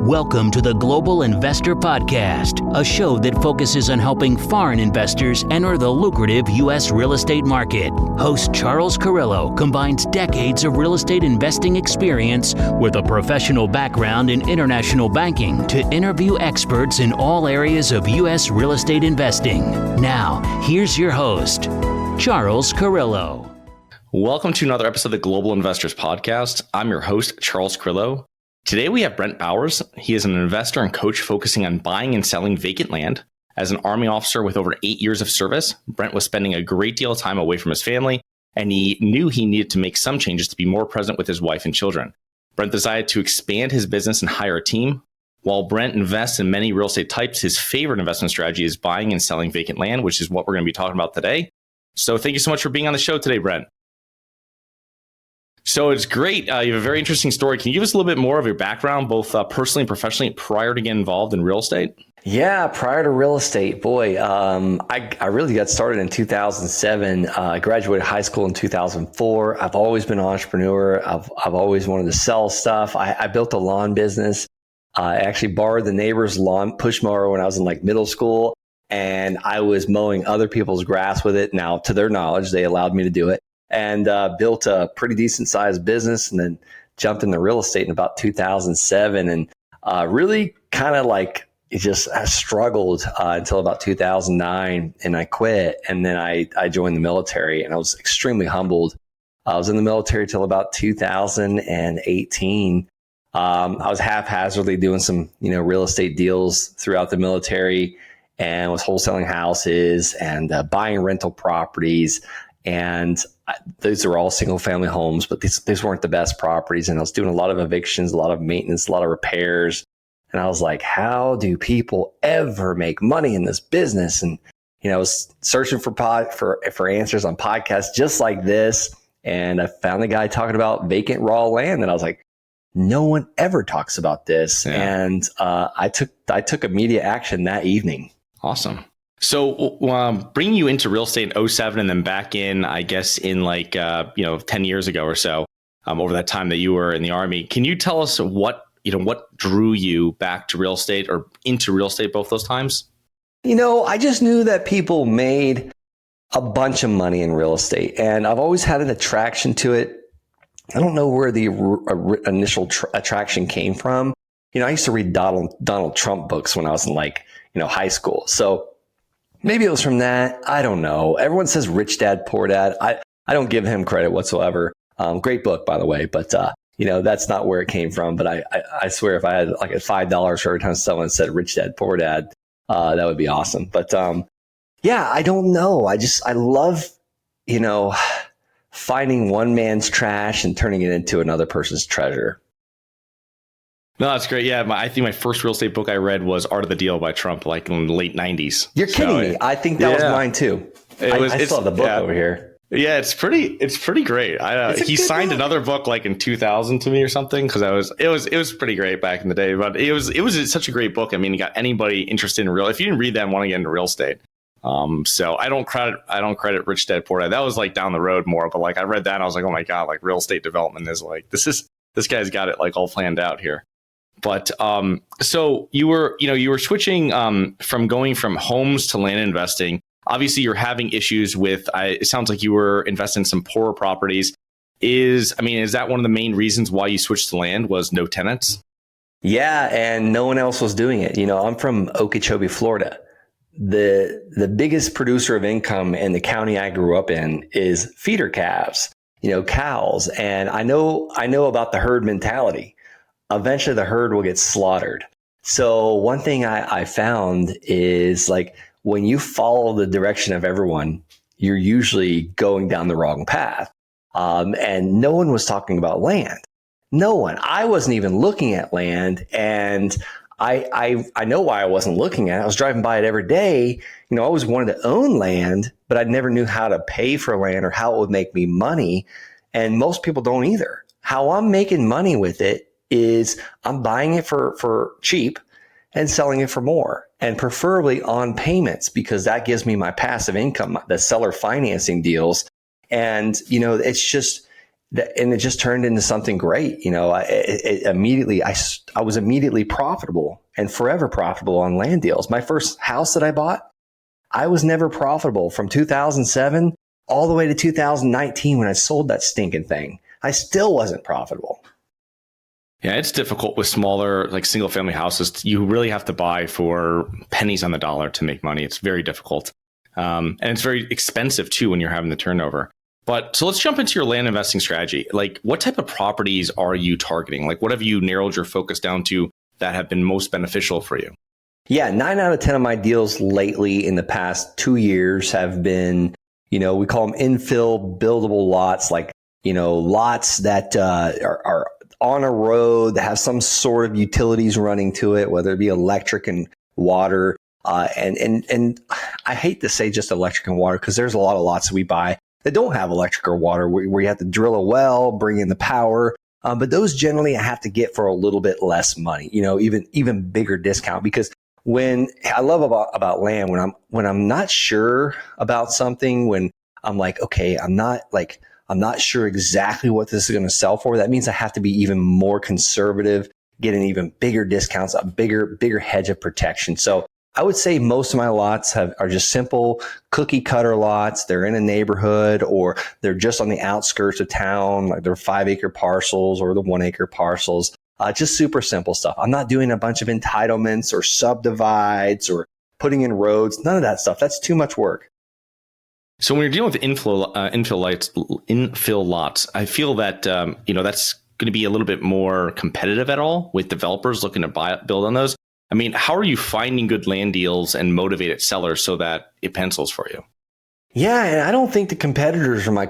Welcome to the Global Investor Podcast, a show that focuses on helping foreign investors enter the lucrative U.S. real estate market. Host Charles Carillo combines decades of real estate investing experience with a professional background in international banking to interview experts in all areas of U.S. real estate investing. Now, here's your host, Charles Carillo. Welcome to another episode of the Global Investors Podcast. I'm your host, Charles Carillo. Today we have Brent Bowers. He is an investor and coach focusing on buying and selling vacant land. As an Army officer with over 8 years of service, Brent was spending a great deal of time away from his family, and he knew he needed to make some changes to be more present with his wife and children. Brent decided to expand his business and hire a team. While Brent invests in many real estate types, his favorite investment strategy is buying and selling vacant land, which is what we're going to be talking about today. So thank you so much for being on the show today, Brent. So it's great. You have a very interesting story. Can you give us a little bit more of your background, both personally and professionally, prior to getting involved in real estate? Yeah, prior to real estate, boy, I really got started in 2007. I graduated high school in 2004. I've always been an entrepreneur. I've always wanted to sell stuff. I built a lawn business. I actually borrowed the neighbor's lawn push mower when I was in middle school, and I was mowing other people's grass with it. Now, to their knowledge, they allowed me to do it. And built a pretty decent sized business, and then jumped into real estate in about 2007, and really kind of I struggled until about 2009, and I quit. And then I joined the military, and I was extremely humbled. I was in the military till about 2018. I was haphazardly doing some real estate deals throughout the military, and was wholesaling houses and buying rental properties. And those are all single family homes, but these weren't the best properties. And I was doing a lot of evictions, a lot of maintenance, a lot of repairs. And I was like, how do people ever make money in this business? And, I was searching for answers on podcasts just like this. And I found a guy talking about vacant raw land. And I was like, no one ever talks about this. Yeah. And I took immediate action that evening. Awesome. So bringing you into real estate in 2007 and then back in, I guess, in 10 years ago or so, over that time that you were in the Army, can you tell us what drew you back to real estate or into real estate both those times? I just knew that people made a bunch of money in real estate, and I've always had an attraction to it. I don't know where the initial attraction came from. I used to read Donald Trump books when I was in high school. So maybe it was from that. I don't know. Everyone says Rich Dad, Poor Dad. I don't give him credit whatsoever. Great book, by the way. But, that's not where it came from. But I swear if I had $5 for every time someone said Rich Dad, Poor Dad, that would be awesome. But yeah, I don't know. I love, finding one man's trash and turning it into another person's treasure. No, that's great. Yeah, I think my first real estate book I read was Art of the Deal by Trump, in the late 90s. You're kidding me. I think that was mine too. I still have the book over here. Yeah, it's pretty great. He signed book. Another book in 2000 to me or something, because it was pretty great back in the day. But it was such a great book. I mean, you got anybody interested in if you didn't read that and want to get into real estate. So I don't credit Rich Dad Poor Dad. That was down the road more. But I read that and I was like, oh my God, real estate development is this guy's got it all planned out here. But so you were switching from going from homes to land investing. Obviously, you're having issues with. It sounds like you were investing in some poorer properties. Is that one of the main reasons why you switched to land? Was no tenants? Yeah, and no one else was doing it. I'm from Okeechobee, Florida. The biggest producer of income in the county I grew up in is feeder calves. Cows, and I know about the herd mentality. Eventually the herd will get slaughtered. So one thing I found is when you follow the direction of everyone, you're usually going down the wrong path. And no one was talking about land. No one. I wasn't even looking at land. And I know why I wasn't looking at it. I was driving by it every day. I always wanted to own land, but I never knew how to pay for land or how it would make me money. And most people don't either. How I'm making money with it is I'm buying it for cheap and selling it for more, and preferably on payments, because that gives me my passive income, the seller financing deals. And, it's just, and it just turned into something great. I was immediately profitable and forever profitable on land deals. My first house that I bought, I was never profitable from 2007 all the way to 2019 when I sold that stinking thing. I still wasn't profitable. Yeah, it's difficult with smaller, like single family houses. You really have to buy for pennies on the dollar to make money. It's very difficult. And it's very expensive too when you're having the turnover. But so let's jump into your land investing strategy. Like, what type of properties are you targeting? Like, what have you narrowed your focus down to that have been most beneficial for you? Yeah, 9 out of 10 of my deals lately in the past 2 years have been, we call them infill buildable lots, like, lots that are on a road that have some sort of utilities running to it, whether it be electric and water. And I hate to say just electric and water because there's a lot of lots that we buy that don't have electric or water where you have to drill a well, bring in the power. But those generally I have to get for a little bit less money, even bigger discount. Because when I love about land, when I'm not sure about something, when I'm like, okay, I'm not sure exactly what this is going to sell for. That means I have to be even more conservative, getting even bigger discounts, a bigger hedge of protection. So I would say most of my lots are just simple cookie cutter lots. They're in a neighborhood or they're just on the outskirts of town, like they're 5-acre parcels or the 1-acre parcels. Just super simple stuff. I'm not doing a bunch of entitlements or subdivides or putting in roads. None of that stuff. That's too much work. So when you're dealing with infill lots, I feel that that's going to be a little bit more competitive at all with developers looking to build on those. I mean, how are you finding good land deals and motivated sellers so that it pencils for you? Yeah, and I don't think the competitors are I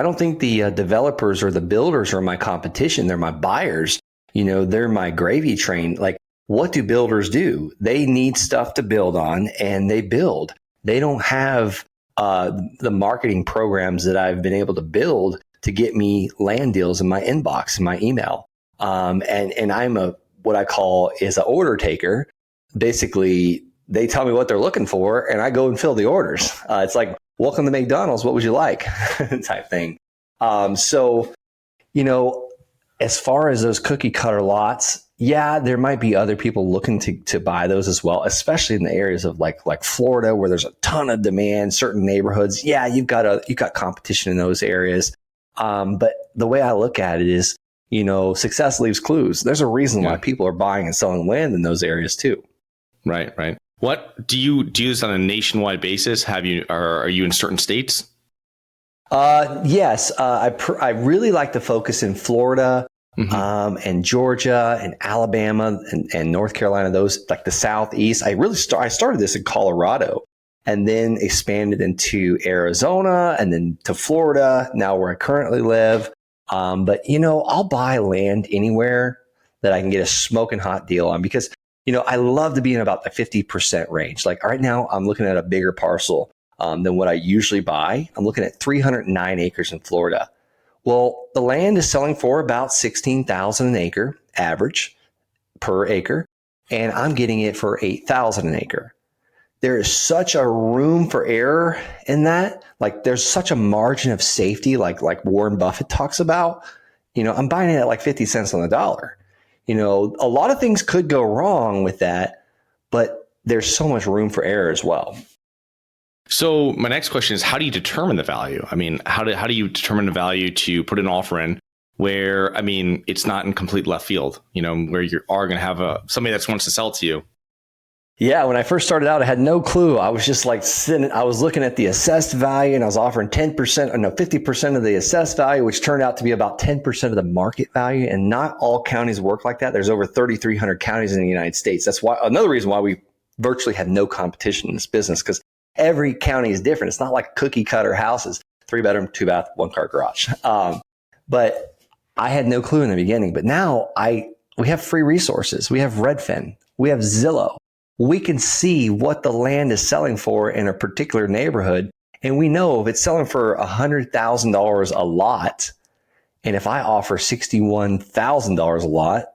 don't think the developers or the builders are my competition. They're my buyers. They're my gravy train. Like, what do builders do? They need stuff to build on, and they build. They don't have the marketing programs that I've been able to build to get me land deals in my inbox, in my email. And I'm what I call is an order taker. Basically, they tell me what they're looking for, and I go and fill the orders. It's like, welcome to McDonald's. What would you like? Type thing. So, as far as those cookie cutter lots, yeah, there might be other people looking to buy those as well, especially in the areas of like Florida, where there's a ton of demand, certain neighborhoods. Yeah, you've got competition in those areas. But the way I look at it is, success leaves clues. There's a reason why people are buying and selling land in those areas too. Right. What do you do this on a nationwide basis? Are you in certain states? Yes. I really like to focus in Florida, and Georgia and Alabama and North Carolina, those like the Southeast. I started this in Colorado and then expanded into Arizona and then to Florida, now where I currently live. But I'll buy land anywhere that I can get a smoking hot deal on because, I love to be in about the 50% range. Like right now I'm looking at a bigger parcel, than what I usually buy. I'm looking at 309 acres in Florida. Well, the land is selling for about $16,000 an acre average per acre, and I'm getting it for $8,000 an acre. There is such a room for error in that. Like there's such a margin of safety, like Warren Buffett talks about. I'm buying it at like 50 cents on the dollar. A lot of things could go wrong with that, but there's so much room for error as well. So my next question is, how do you determine the value? I mean, how do you determine the value to put an offer in where, it's not in complete left field, where you are going to have somebody that wants to sell to you? Yeah, when I first started out, I had no clue. I was just I was looking at the assessed value and I was offering 50% of the assessed value, which turned out to be about 10% of the market value. And not all counties work like that. There's over 3,300 counties in the United States. That's why another reason why we virtually have no competition in this business, because every county is different. It's not like cookie cutter houses, 3-bedroom, 2-bath, 1-car garage. But I had no clue in the beginning. But now we have free resources. We have Redfin. We have Zillow. We can see what the land is selling for in a particular neighborhood. And we know if it's selling for $100,000 a lot, and if I offer $61,000 a lot,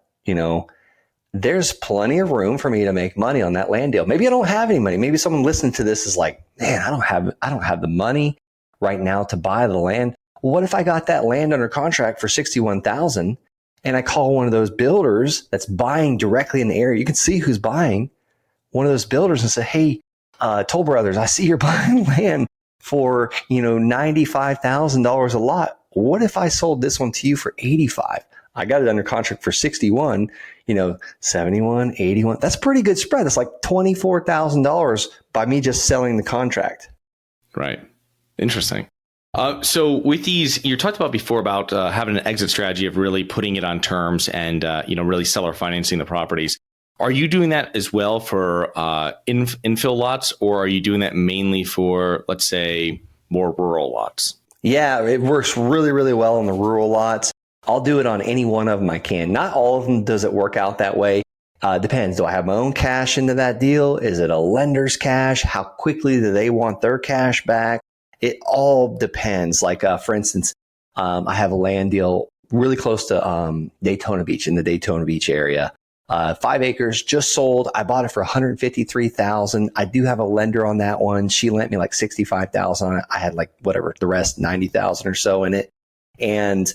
there's plenty of room for me to make money on that land deal. Maybe I don't have any money. Maybe someone listening to this is like, man, I don't have the money right now to buy the land. What if I got that land under contract for $61,000 and I call one of those builders that's buying directly in the area? You can see who's buying, one of those builders, and say, hey, Toll Brothers, I see you're buying land for, $95,000 a lot. What if I sold this one to you for 85? I got it under contract for 61, 71, 81. That's a pretty good spread. That's like $24,000 by me just selling the contract. Right. Interesting. So with these, you talked about before about having an exit strategy of really putting it on terms and, really seller financing the properties. Are you doing that as well for infill lots, or are you doing that mainly for, let's say, more rural lots? Yeah, it works really, really well on the rural lots. I'll do it on any one of them I can. Not all of them does it work out that way. Depends. Do I have my own cash into that deal? Is it a lender's cash? How quickly do they want their cash back? It all depends. Like, for instance, I have a land deal really close to Daytona Beach, in the Daytona Beach area. 5 acres, just sold. I bought it for $153,000. I do have a lender on that one. She lent me like $65,000 on it. I had like the rest, $90,000 or so in it. And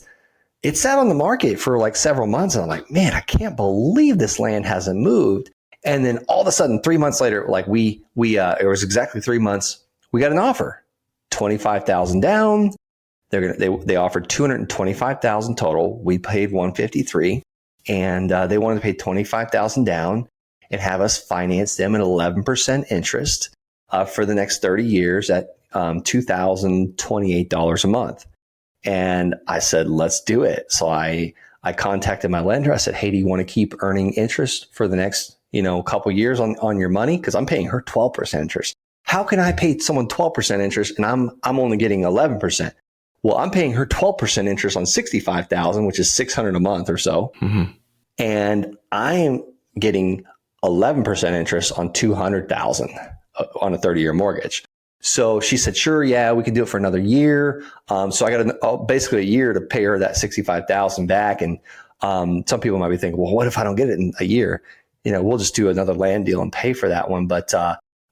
it sat on the market for like several months. And I'm like, man, I can't believe this land hasn't moved. And then all of a sudden, 3 months later, like it was exactly 3 months, we got an offer. $25,000 down. They offered $225,000 total. We paid $153,000, and they wanted to pay $25,000 down and have us finance them at 11% interest for the next 30 years at $2,028 a month. And I said, let's do it. So I contacted my lender. I said, hey, do you want to keep earning interest for the next couple years on your money? Because I'm paying her 12% interest. How can I pay someone 12% interest and I'm only getting 11%? Well, I'm paying her 12% interest on $65,000, which is $600 a month or so. Mm-hmm. And I am getting 11% interest on $200,000 on a 30-year mortgage. So she said, sure, yeah, we can do it for another year. So I got basically a year to pay her that $65,000 back. And some people might be thinking, well, what if I don't get it in a year? We'll just do another land deal and pay for that one. But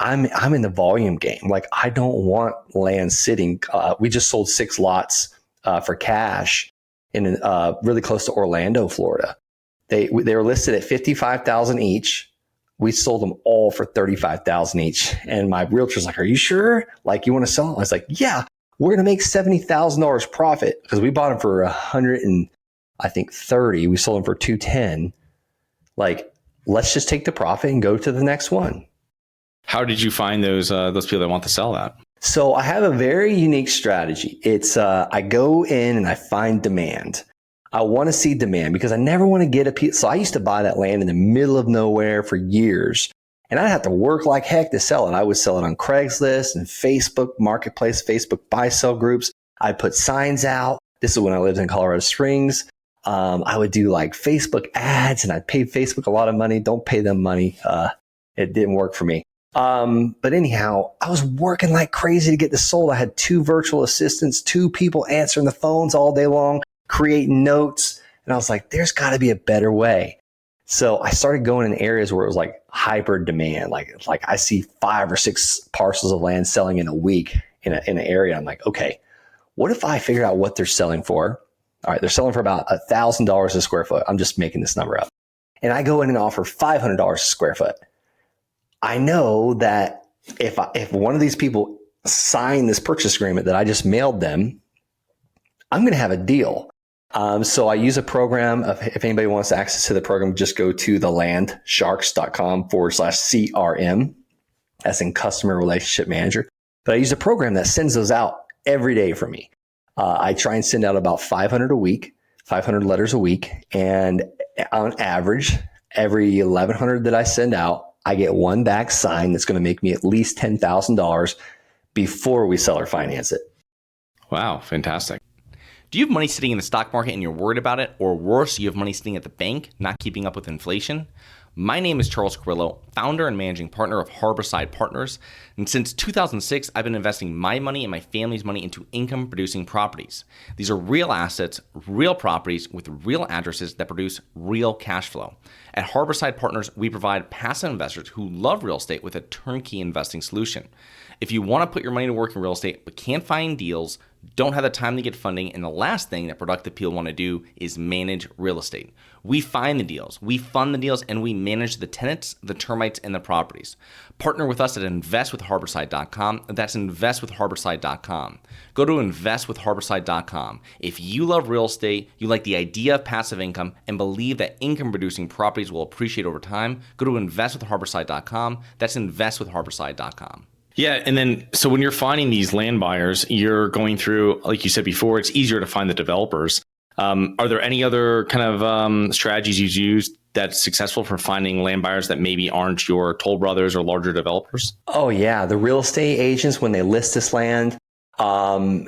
I'm in the volume game. Like, I don't want land sitting. We just sold 6 lots for cash in really close to Orlando, Florida. They were listed at $55,000 each. We sold them all for $35,000 each. And my realtor's like, are you sure? Like, you want to sell them? I was like, yeah, we're going to make $70,000 profit, because we bought them for $130. We sold them for $210. Like, let's just take the profit and go to the next one. How did you find those people that want to sell that? So I have a very unique strategy. It's I go in and I find demand. I want to see demand, because I never want to get a piece. So I used to buy that land in the middle of nowhere for years, and I'd have to work like heck to sell it. I would sell it on Craigslist and Facebook Marketplace, Facebook buy-sell groups. I'd put signs out. This is when I lived in Colorado Springs. I would do like Facebook ads, and I'd pay Facebook a lot of money. Don't pay them money. It didn't work for me. But anyhow, I was working like crazy to get this sold. I had 2 virtual assistants, 2 people answering the phones all day long, creating notes. And I was like, there's got to be a better way. So I started going in areas where it was like hyper demand. Like I see 5 or 6 parcels of land selling in a week in an area. I'm like, okay, what if I figure out what they're selling for? All right, they're selling for about $1,000 a square foot. I'm just making this number up. And I go in and offer $500 a square foot. I know that if one of these people sign this purchase agreement that I just mailed them, I'm going to have a deal. So I use a program. If anybody wants access to the program, just go to thelandsharks.com/CRM, as in Customer Relationship Manager. But I use a program that sends those out every day for me. I try and send out about 500 letters a week. And on average, every 1,100 that I send out, I get one back signed that's going to make me at least $10,000 before we sell or finance it. Wow, fantastic. Do you have money sitting in the stock market and you're worried about it? Or worse, you have money sitting at the bank, not keeping up with inflation? My name is Charles Carillo, founder and managing partner of Harborside Partners. And since 2006, I've been investing my money and my family's money into income-producing properties. These are real assets, real properties with real addresses that produce real cash flow. At Harborside Partners, we provide passive investors who love real estate with a turnkey investing solution. If you want to put your money to work in real estate but can't find deals, don't have the time to get funding, and the last thing that productive people want to do is manage real estate. We find the deals, we fund the deals, and we manage the tenants, the termites, and the properties. Partner with us at investwithharborside.com. That's investwithharborside.com. Go to investwithharborside.com. If you love real estate, you like the idea of passive income, and believe that income-producing properties will appreciate over time, go to investwithharborside.com. That's investwithharborside.com. Yeah. And then, so when you're finding these land buyers, you're going through, like you said before, it's easier to find the developers. Are there any other kind of strategies you've used that's successful for finding land buyers that maybe aren't your Toll Brothers or larger developers? Oh, yeah. The real estate agents, when they list this land, that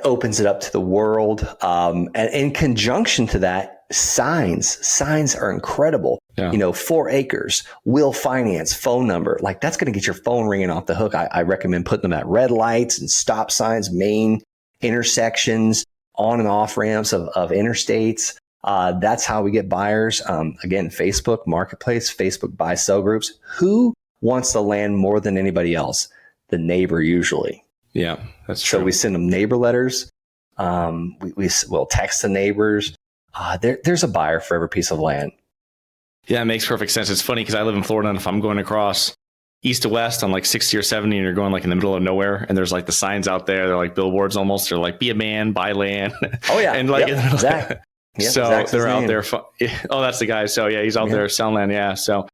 opens it up to the world. And in conjunction to that, signs are incredible. Yeah. 4 acres, will finance, phone number, like that's going to get your phone ringing off the hook. I recommend putting them at red lights and stop signs, main intersections, on and off ramps of interstates. That's how we get buyers. Again, Facebook Marketplace, Facebook buy sell groups. Who wants the land more than anybody else? The neighbor usually. Yeah, that's true. So we send them neighbor letters. We'll text the neighbors. There's a buyer for every piece of land. Yeah, it makes perfect sense. It's funny because I live in Florida, and if I'm going across east to west on like 60 or 70 and you're going like in the middle of nowhere, and there's like the signs out there, they're like billboards almost. They're like, be a man, buy land. Oh, yeah. And like, yep, Zach. Yep, so Zach's they're out name. there. Oh, that's the guy. So yeah, he's out there selling land. Yeah. So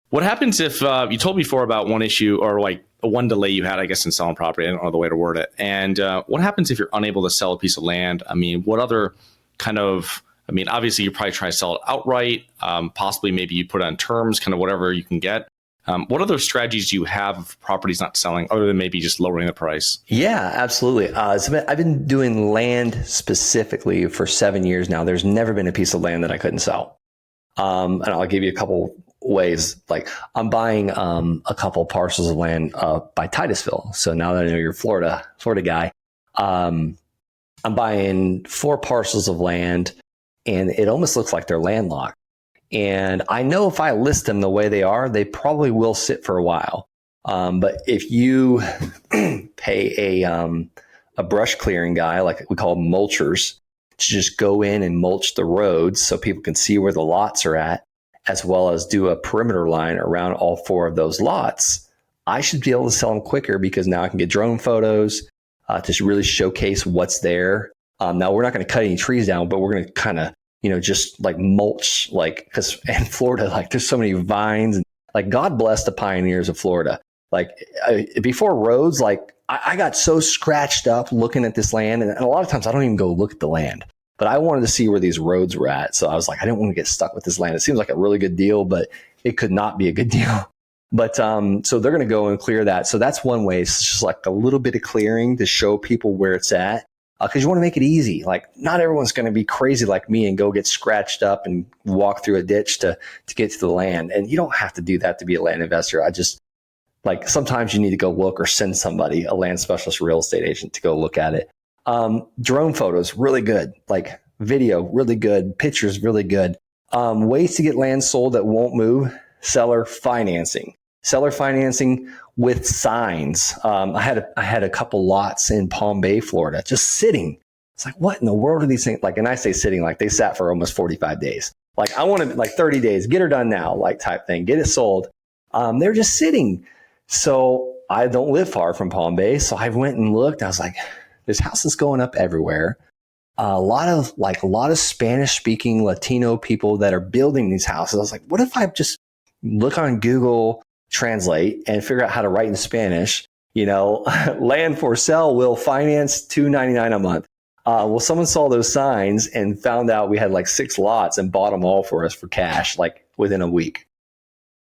what happens if you told me before about one issue or like one delay you had, I guess, in selling property? I don't know the way to word it. And what happens if you're unable to sell a piece of land? I mean, what other kind of, obviously you probably try to sell it outright. Possibly maybe you put it on terms, kind of whatever you can get. What other strategies do you have if property's not selling other than maybe just lowering the price? Yeah, absolutely. So I've been doing land specifically for 7 years now. There's never been a piece of land that I couldn't sell. And I'll give you a couple ways. Like I'm buying a couple parcels of land by Titusville. So now that I know you're a Florida guy, I'm buying 4 parcels of land, and it almost looks like they're landlocked. And I know if I list them the way they are, they probably will sit for a while. But if you pay a brush clearing guy, like we call them mulchers, to just go in and mulch the roads so people can see where the lots are at, as well as do a perimeter line around all 4 of those lots, I should be able to sell them quicker because now I can get drone photos to really showcase what's there. Now we're not going to cut any trees down, but we're going to kind of, just like mulch, like, because in Florida, like there's so many vines, and like God bless the pioneers of Florida. Like before roads, like I got so scratched up looking at this land, and a lot of times I don't even go look at the land, but I wanted to see where these roads were at. So I was like, I didn't want to get stuck with this land. It seems like a really good deal, but it could not be a good deal. But so they're going to go and clear that. So that's one way. It's just like a little bit of clearing to show people where it's at. Because you want to make it easy. Like not everyone's going to be crazy like me and go get scratched up and walk through a ditch to get to the land. And you don't have to do that to be a land investor. I just like sometimes you need to go look or send somebody, a land specialist, real estate agent, to go look at it. Drone photos, really good. Like video, really good. Pictures, really good. Ways to get land sold that won't move. Seller financing with signs. I had a couple lots in Palm Bay, Florida, just sitting. It's like, what in the world are these things? Like, and I say sitting, like they sat for almost 45 days. Like I wanted like 30 days, get her done now, like type thing, get it sold. They're just sitting. So I don't live far from Palm Bay. So I went and looked. I was like, there's houses going up everywhere. A lot of Spanish speaking Latino people that are building these houses. I was like, what if I just look on Google Translate and figure out how to write in Spanish, land for sale, will finance $299 a month. Well, someone saw those signs and found out we had like 6 lots and bought them all for us for cash, like within a week.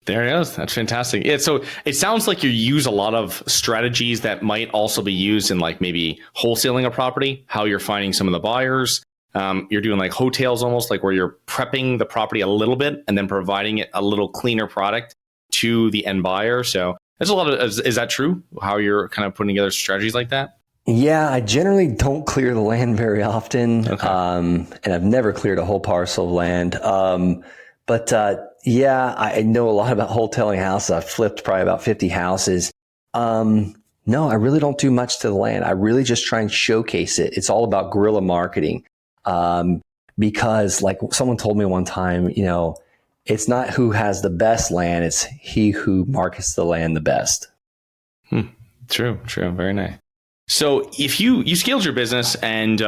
There it is. That's fantastic. Yeah. So it sounds like you use a lot of strategies that might also be used in like maybe wholesaling a property, how you're finding some of the buyers. You're doing like hotels almost, like where you're prepping the property a little bit and then providing it a little cleaner product to the end buyer. So there's a lot of, is that true? How you're kind of putting together strategies like that? Yeah, I generally don't clear the land very often. Okay. And I've never cleared a whole parcel of land. Yeah, I know a lot about wholesaling houses. I've flipped probably about 50 houses. No, I really don't do much to the land. I really just try and showcase it. It's all about guerrilla marketing. Because like someone told me one time, it's not who has the best land, it's he who markets the land the best. True. Very nice. So if you scaled your business and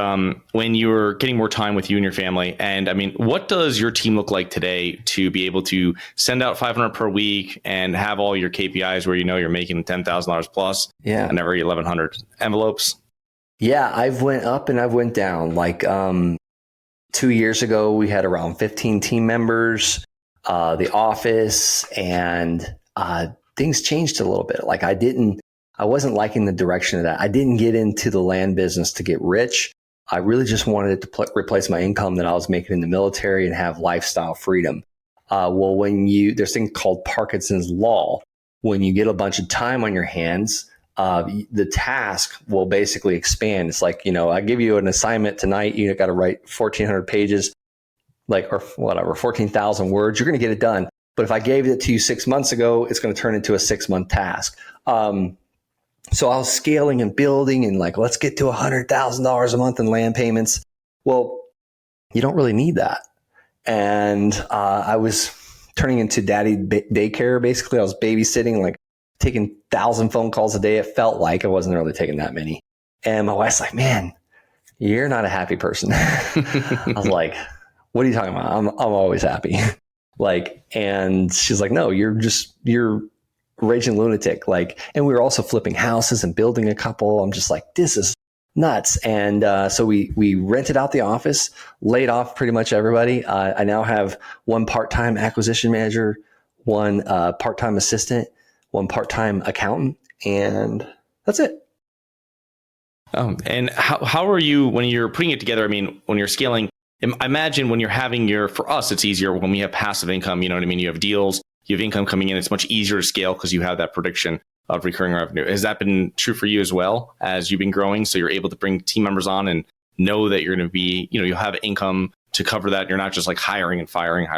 when you were getting more time with you and your family, and I mean, what does your team look like today to be able to send out 500 per week and have all your KPIs where you're making $10,000 plus and every 1,100 envelopes? Yeah, I've went up and I've went down. Like 2 years ago, we had around 15 team members, the office, and things changed a little bit. Like I wasn't liking the direction of that. I didn't get into the land business to get rich. I really just wanted it to replace my income that I was making in the military and have lifestyle freedom. Well, there's a thing called Parkinson's Law. When you get a bunch of time on your hands, the task will basically expand. It's like, I give you an assignment tonight, you got to write 1,400 pages, or whatever, 14,000 words. You're going to get it done. But if I gave it to you 6 months ago, it's going to turn into a 6-month task. So I was scaling and building and let's get to $100,000 a month in land payments. Well, you don't really need that. And I was turning into daddy daycare. Basically, I was babysitting, taking 1,000 phone calls a day. It felt like I wasn't really taking that many. And my wife's like, man, you're not a happy person. I was like, what are you talking about? I'm always happy. And she's like, no, you're raging lunatic. And we were also flipping houses and building a couple. I'm just like, this is nuts. And so we rented out the office, laid off pretty much everybody. I now have one part-time acquisition manager, one part-time assistant, one part-time accountant, and that's it. And how are you when you're putting it together? I mean, when you're scaling, I imagine when you're having for us, it's easier when we have passive income. You know what I mean? You have deals, you have income coming in. It's much easier to scale because you have that prediction of recurring revenue. Has that been true for you as well as you've been growing? So you're able to bring team members on and know that you're going to be, you'll have income to cover that. You're not just hiring and firing.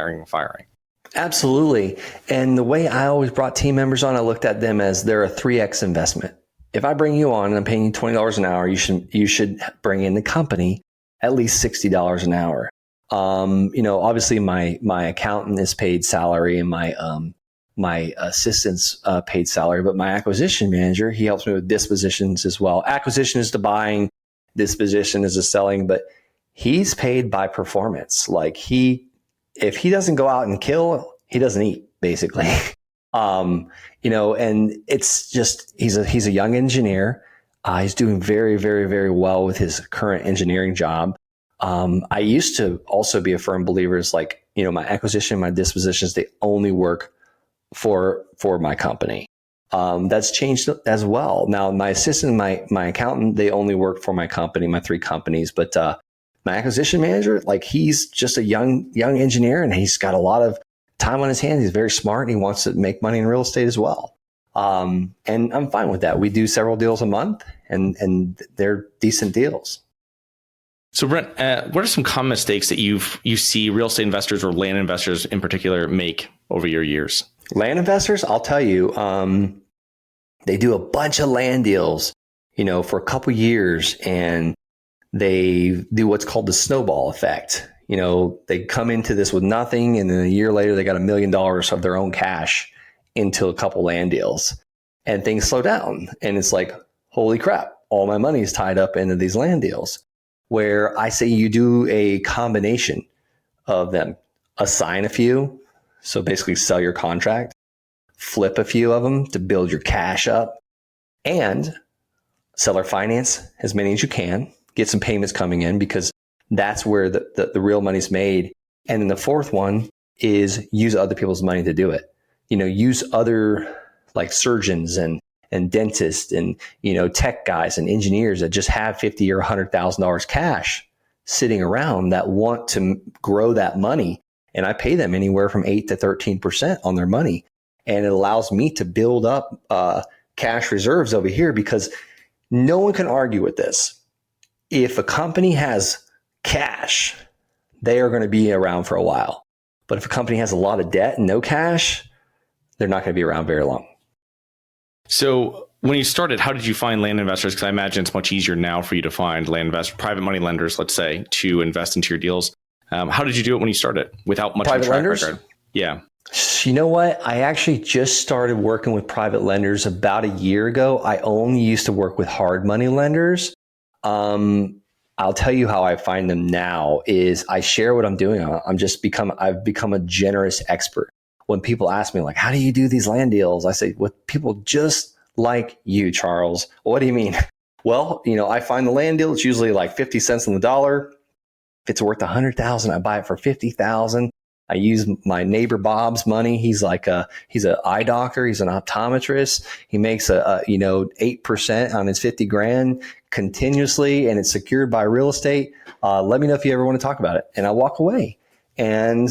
Absolutely. And the way I always brought team members on, I looked at them as they're a 3X investment. If I bring you on and I'm paying you $20 an hour, you should bring in the company at least $60 an hour. Obviously my accountant is paid salary and my assistant's paid salary, but my acquisition manager, he helps me with dispositions as well. Acquisition is the buying, disposition is the selling, but he's paid by performance. If he doesn't go out and kill, he doesn't eat, basically. And it's just, he's a young engineer. He's doing very, very, very well with his current engineering job. I used to also be a firm believer is my acquisition, my dispositions, they only work for my company. That's changed as well. Now my assistant, my accountant, they only work for my company, my 3 companies, but, my acquisition manager, he's just a young engineer and he's got a lot of time on his hands. He's very smart and he wants to make money in real estate as well. And I'm fine with that. We do several deals a month and they're decent deals. So Brent, what are some common mistakes that you see real estate investors or land investors in particular make over your years? Land investors, I'll tell you, they do a bunch of land deals, for a couple years, and they do what's called the snowball effect. They come into this with nothing, and then a year later, they got $1 million of their own cash into a couple land deals, and things slow down. And it's like, holy crap, all my money is tied up into these land deals. Where I say you do a combination of them, assign a few, so basically sell your contract, flip a few of them to build your cash up, and seller finance as many as you can, get some payments coming in because that's where the real money's made. And then the fourth one is use other people's money to do it. Use other surgeons and dentists and, tech guys and engineers that just have $50,000 or $100,000 cash sitting around that want to grow that money. And I pay them anywhere from 8 to 13% on their money. And it allows me to build up cash reserves over here because no one can argue with this. If a company has cash, they are going to be around for a while. But if a company has a lot of debt and no cash, they're not going to be around very long. So when you started, how did you find land investors? Because I imagine it's much easier now for you to find private money lenders, let's say, to invest into your deals. How did you do it when you started without much of a track record? Yeah. You know what? I actually just started working with private lenders about a year ago. I only used to work with hard money lenders. I'll tell you how I find them now is I share what I'm doing. I've become a generous expert. When people ask me like, how do you do these land deals? I say, with people just like you, Charles. What do you mean? Well, I find the land deal. It's usually like 50 cents on the dollar. If it's worth 100,000, I buy it for 50,000. I use my neighbor Bob's money. He's an eye doctor. He's an optometrist. He makes 8% on his 50 grand continuously, and it's secured by real estate. Let me know if you ever want to talk about it. And I walk away, and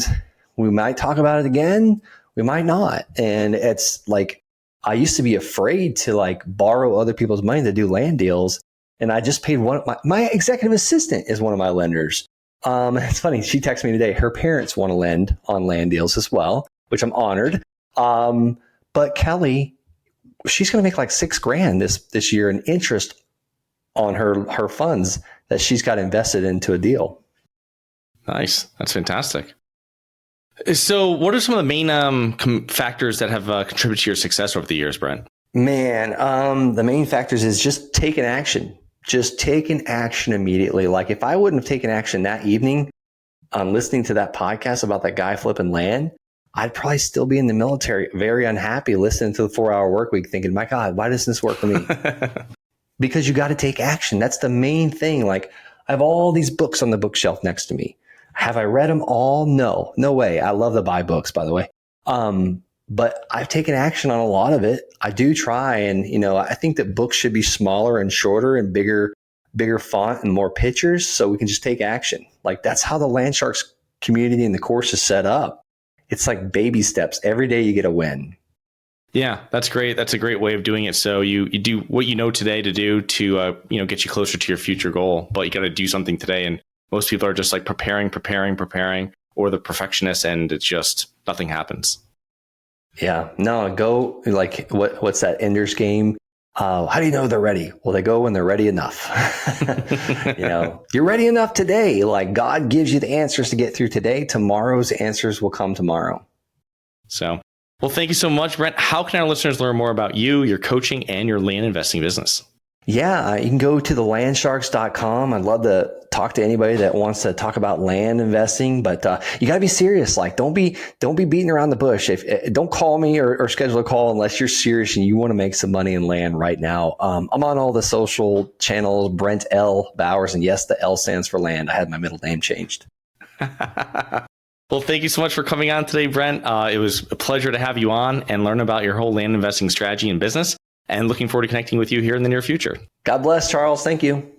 we might talk about it again. We might not. And it's like, I used to be afraid to like borrow other people's money to do land deals. And I just paid my executive assistant is one of my lenders. It's funny. She texted me today. Her parents want to lend on land deals as well, which I'm honored. But Kelly, she's going to make like $6,000 this year in interest on her funds that she's got invested into a deal. Nice. That's fantastic. So what are some of the main factors that have contributed to your success over the years, Brent? Man, the main factors is just taking action. Just taking action immediately. Like if I wouldn't have taken action that evening on listening to that podcast about that guy flipping land, I'd probably still be in the military, very unhappy, listening to the 4-hour work week thinking, my God, why doesn't this work for me? Because you got to take action. That's the main thing. Like I have all these books on the bookshelf next to me. Have I read them all? No way. I love to buy books, by the way. But I've taken action on a lot of it. I do try. And, I think that books should be smaller and shorter and bigger font and more pictures so we can just take action. Like that's how the Land Sharks community and the course is set up. It's like baby steps. Every day you get a win. Yeah, that's great. That's a great way of doing it. So you do what you know today to do to, get you closer to your future goal, but you got to do something today. And most people are just like preparing, or the perfectionists, and it's just nothing happens. Yeah, no, go like what's that Ender's Game? How do you know they're ready? Well, they go when they're ready enough. You're ready enough today. Like God gives you the answers to get through today. Tomorrow's answers will come tomorrow. So, well, thank you so much, Brent. How can our listeners learn more about you, your coaching, and your land investing business? Yeah, you can go to thelandsharks.com. I'd love to talk to anybody that wants to talk about land investing, but you got to be serious. Like, don't be beating around the bush. Don't call me or schedule a call unless you're serious and you want to make some money in land right now. I'm on all the social channels, Brent L. Bowers, and yes, the L stands for land. I had my middle name changed. Well, thank you so much for coming on today, Brent. It was a pleasure to have you on and learn about your whole land investing strategy and business. And looking forward to connecting with you here in the near future. God bless, Charles. Thank you.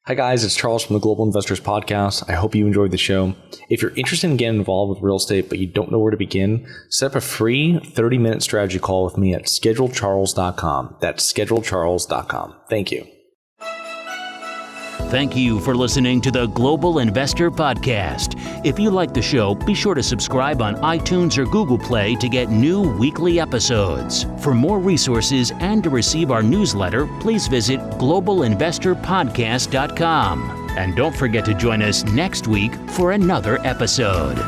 Hi, guys. It's Charles from the Global Investors Podcast. I hope you enjoyed the show. If you're interested in getting involved with real estate, but you don't know where to begin, set up a free 30-minute strategy call with me at schedulecharles.com. That's schedulecharles.com. Thank you. Thank you for listening to the Global Investor Podcast. If you like the show, be sure to subscribe on iTunes or Google Play to get new weekly episodes. For more resources and to receive our newsletter, please visit globalinvestorpodcast.com. And don't forget to join us next week for another episode.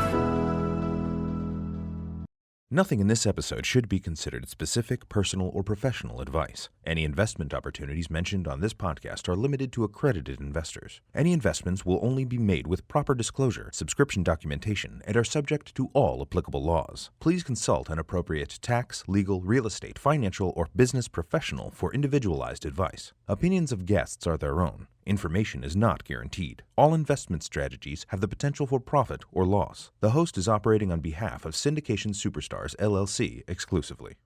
Nothing in this episode should be considered specific, personal, or professional advice. Any investment opportunities mentioned on this podcast are limited to accredited investors. Any investments will only be made with proper disclosure, subscription documentation, and are subject to all applicable laws. Please consult an appropriate tax, legal, real estate, financial, or business professional for individualized advice. Opinions of guests are their own. Information is not guaranteed. All investment strategies have the potential for profit or loss. The host is operating on behalf of Syndication Superstars, LLC exclusively.